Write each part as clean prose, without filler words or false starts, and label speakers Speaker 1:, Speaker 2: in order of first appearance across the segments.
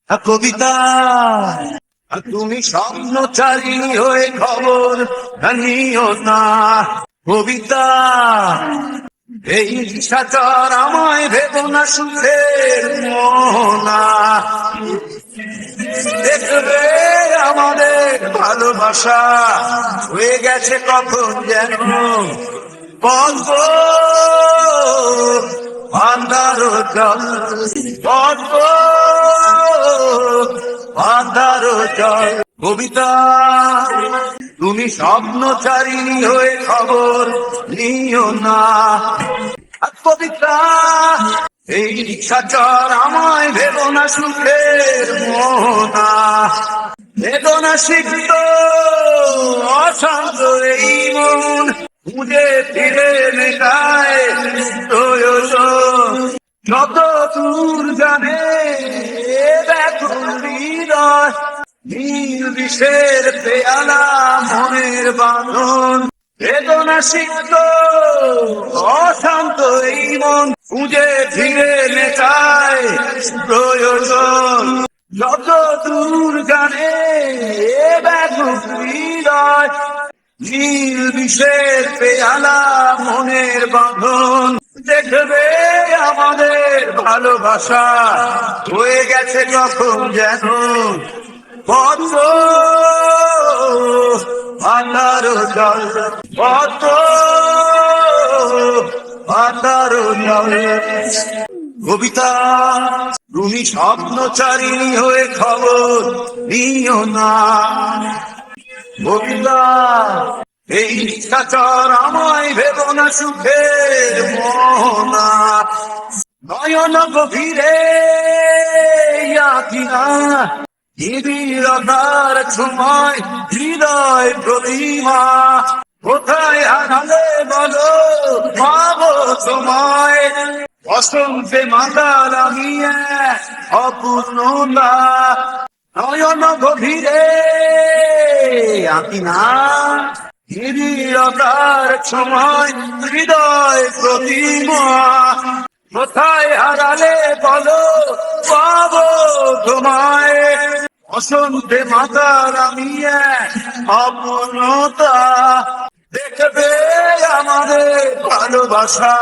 Speaker 1: কবিতা, তুমি স্বপ্নচারিণী হয়ে খবর নিও না। কবিতা, এই নিশাচর আমায় ভেবো না সুখের মোহনা। দেখবে আমাদের ভালোবাসা হয়ে গেছে কখন যেন পদ্ম আন্ধার জল, পদ্ম আন্ধার জল। কবিতা, তুমি স্বপ্নচারিণী হয়ে খবর নিও না। কবিতা, এই নিশাচর আমায় ভেবো না সুখের মোহনা। বেদনা সিদ্ধ অশান্ত এই মন খুঁজে ফিরে মেটায় প্রয়োজন। যত দূর জানে ব্যাকুল হৃদয়, নীল বিষের পেয়ালা মনের বাঁধন। বেদনা সিদ্ধ অশান্ত এই মন খুঁজে ফিরে মেটায় প্রয়োজন। যত দূর জানে ব্যাকুল হৃদয়, নীল বিষের পেয়ালা মনের বাঁধন। দেখবে আমাদের ভালোবাসা হয়ে গেছে কখন যেন পদ্ম আন্ধার জল, পদ্ম আন্ধার জল। কবিতা, তুমি স্বপ্নচারিণী হয়ে খবর নিও না। কবিতা, এই নিশাচর আমায় ভেবো না সুখের মোহনা। নয়ন গভীরে কিনা নিবিড়তার সময় হৃদয় প্রতিমা। কোথায় হারালে বলো পাবো তোমায়, বসন্তে মাতার আমি অপূর্ণতা। নয়ন গভীরে আঁকি না নিবিড়তার সময় হৃদয় প্রতিমা। কোথায় হারালে বলো পাবো তোমায়, বসন্তে মাতার আমি অপূর্ণতা। দেখবে আমাদের ভালোবাসা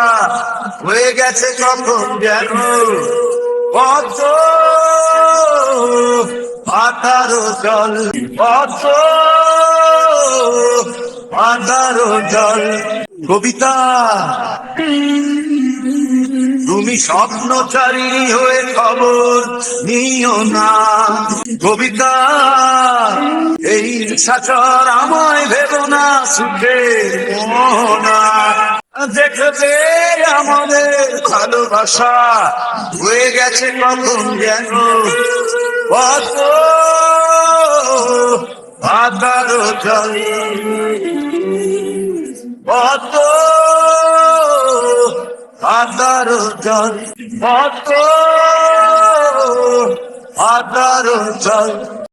Speaker 1: হয়ে গেছে কখন যেন পদ্ম আন্ধার জল, পদ্ম আন্ধার জল। কবিতা, তুমি স্বপ্নচারিণী হয়ে খবর নিও না। কবিতা, এই নিশাচর আমায় ভেবো না সুখের মোহনা। দেখবে আমাদের ভালোবাসা হয়ে গেছে কখন যেন পদ্ম আন্ধার জল, পদ্ম আন্ধার জল, পদ্ম আন্ধার জল।